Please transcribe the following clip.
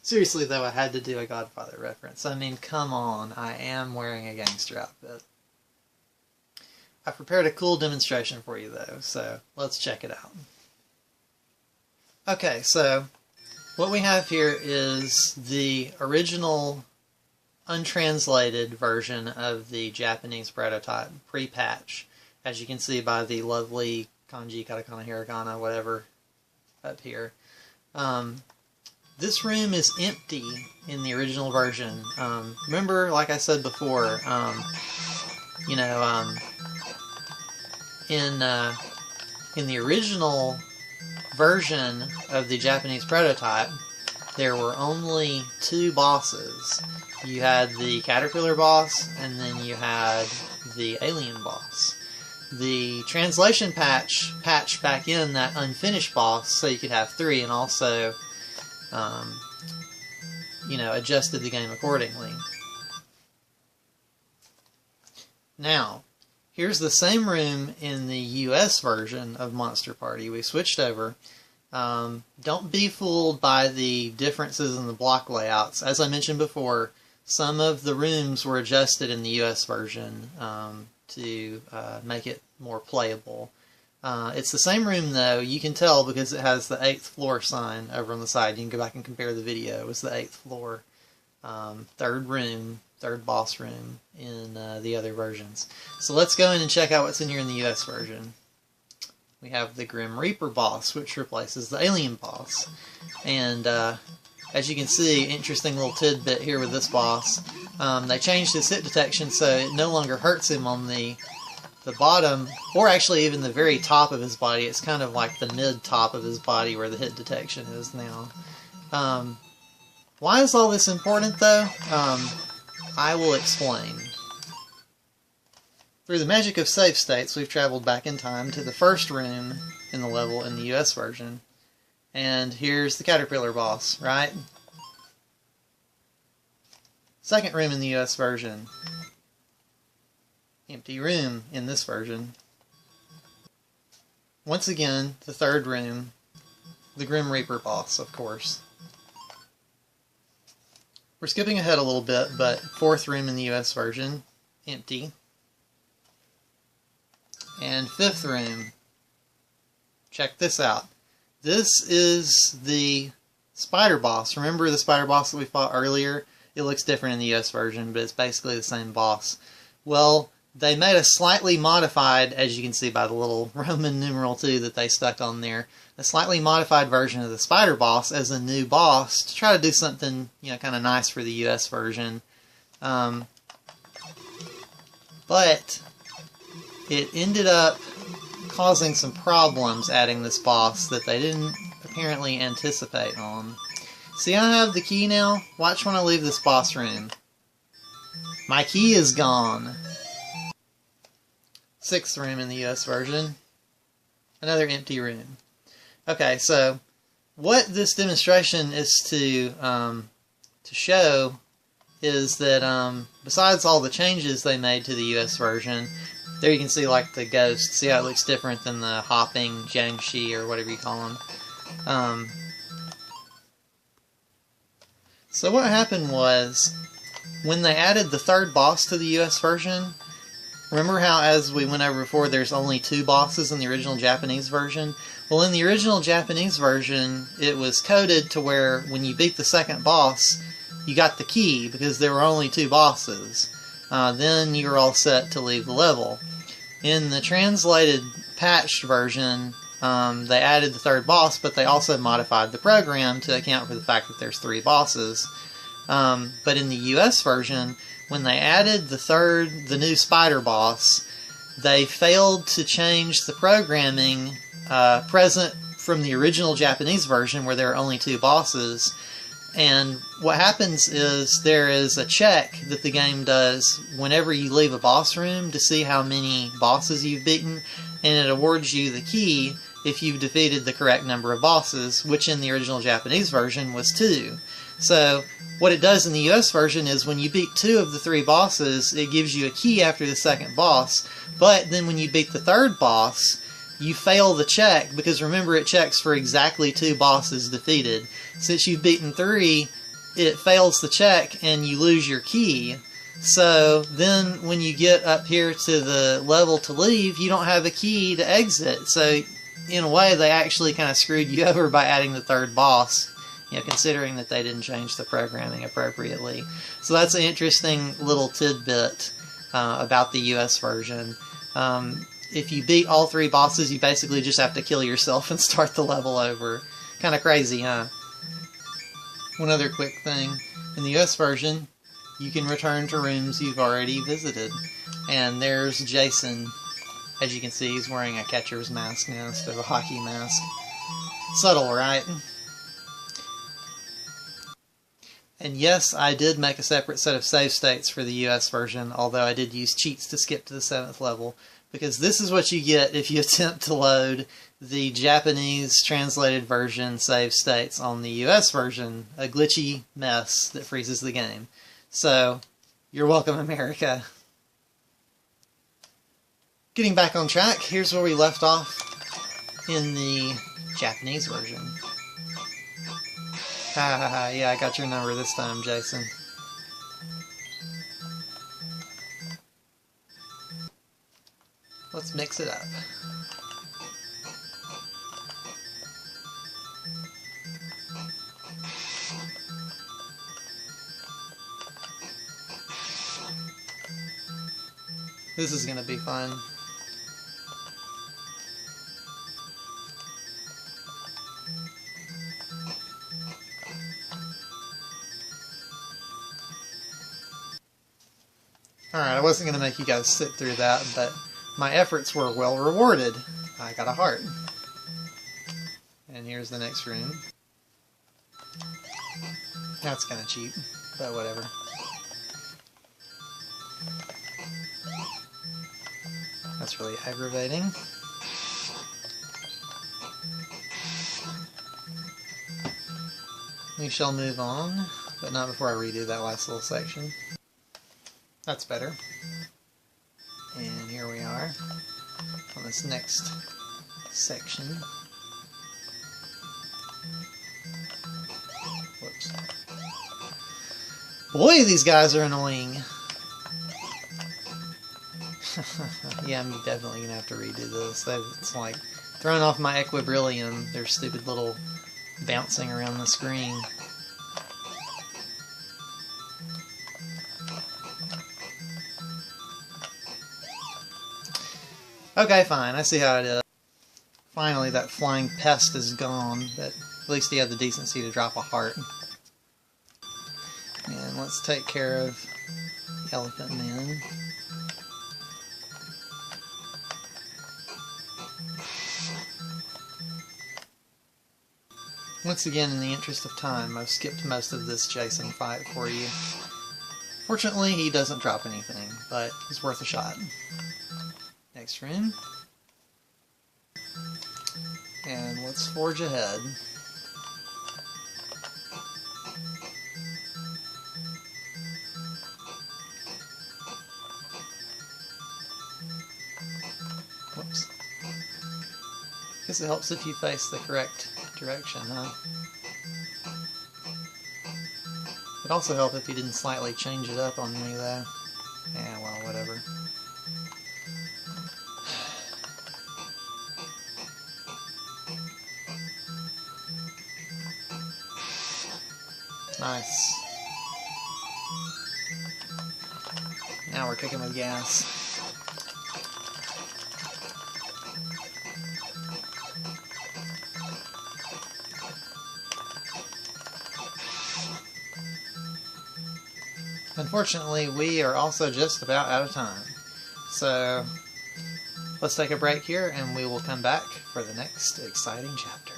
Seriously though, I had to do a Godfather reference. I mean, come on, I am wearing a gangster outfit. I prepared a cool demonstration for you though, so let's check it out. Okay, so what we have here is the original untranslated version of the Japanese prototype, pre-patch, as you can see by the lovely kanji, katakana, hiragana, whatever, up here. This room is empty in the original version. Remember, like I said before, you know, in the original version of the Japanese prototype, there were only 2 bosses. You had the caterpillar boss, and then you had the alien boss. The translation patch patched back in that unfinished boss so you could have 3, and also, you know, adjusted the game accordingly. Now, here's the same room in the US version of Monster Party. We switched over. Don't be fooled by the differences in the block layouts. As I mentioned before, some of the rooms were adjusted in the US version to make it more playable. It's the same room though. You can tell because it has the 8th floor sign over on the side. You can go back and compare the video. It was the 8th floor, 3rd room, 3rd boss room in the other versions. So let's go in and check out what's in here in the US version. We have the Grim Reaper boss, which replaces the alien boss. And as you can see, interesting little tidbit here with this boss. They changed his hit detection so it no longer hurts him on the bottom, or actually even the very top of his body. It's kind of like the mid-top of his body where the hit detection is now. Why is all this important though? I will explain. Through the magic of save states, we've traveled back in time to the first room in the level in the US version. And here's the caterpillar boss, right? Second room in the US version. Empty room in this version. Once again, the 3rd room. The Grim Reaper boss, of course. We're skipping ahead a little bit, but 4th room in the US version. Empty. And 5th room. Check this out. This is the spider boss. Remember the spider boss that we fought earlier? It looks different in the US version, but it's basically the same boss. Well, they made a slightly modified, as you can see by the little Roman numeral 2 that they stuck on there, a slightly modified version of the spider boss as a new boss to try to do something, you know, kind of nice for the US version. But it ended up causing some problems adding this boss that they didn't apparently anticipate on. See, I have the key now. Watch when I leave this boss room. My key is gone. 6th room in the US version. Another empty room. Okay, so what this demonstration is to show is that besides all the changes they made to the US version, there you can see like the ghost. See how it looks different than the hopping Jiangshi or whatever you call them. So what happened was, when they added the 3rd boss to the US version, remember how, as we went over before, there's only 2 bosses in the original Japanese version? Well, in the original Japanese version, it was coded to where when you beat the 2nd boss, you got the key because there were only 2 bosses. Then you were all set to leave the level. In the translated, patched version, they added the 3rd boss, but they also modified the program to account for the fact that there's 3 bosses. But in the US version, when they added the new spider boss, they failed to change the programming present from the original Japanese version where there are only 2 bosses. And what happens is there is a check that the game does whenever you leave a boss room to see how many bosses you've beaten, and it awards you the key if you've defeated the correct number of bosses, which in the original Japanese version was 2. So what it does in the US version is when you beat 2 of the 3 bosses, it gives you a key after the 2nd boss, but then when you beat the 3rd boss, you fail the check, because remember, it checks for exactly 2 bosses defeated. Since you've beaten 3, it fails the check and you lose your key. So then when you get up here to the level to leave, you don't have a key to exit. So in a way, they actually kind of screwed you over by adding the third boss, you know, considering that they didn't change the programming appropriately. So that's an interesting little tidbit about the US version. If you beat all 3 bosses, you basically just have to kill yourself and start the level over. Kind of crazy, huh? One other quick thing. In the US version, you can return to rooms you've already visited. And there's Jason. As you can see, he's wearing a catcher's mask now instead of a hockey mask. Subtle, right? And yes, I did make a separate set of save states for the US version, although I did use cheats to skip to the 7th level, because this is what you get if you attempt to load the Japanese translated version save states on the US version, a glitchy mess that freezes the game. So, you're welcome, America. Getting back on track, here's where we left off in the Japanese version. Ha ha ha, yeah, I got your number this time, Jason. Let's mix it up. This is gonna be fun. Alright, I wasn't going to make you guys sit through that, but my efforts were well rewarded. I got a heart. And here's the next room. That's kind of cheap, but whatever. That's really aggravating. We shall move on, but not before I redo that last little section. That's better. And here we are on this next section. Whoops. Boy, these guys are annoying. Yeah, I'm definitely going to have to redo this. It's like throwing off my equilibrium. They're stupid little bouncing around the screen. Okay, fine. I see how it is. Finally, that flying pest is gone, but at least he had the decency to drop a heart. And let's take care of the Elephant Man. Once again, in the interest of time, I've skipped most of this Jason fight for you. Fortunately, he doesn't drop anything, but it's worth a shot. Next room. And let's forge ahead. Whoops. Guess it helps if you face the correct direction, huh? It'd also help if you didn't slightly change it up on me, though. Yeah, well, whatever. Nice. Now we're kicking with gas. Unfortunately, we are also just about out of time. So, let's take a break here and we will come back for the next exciting chapter.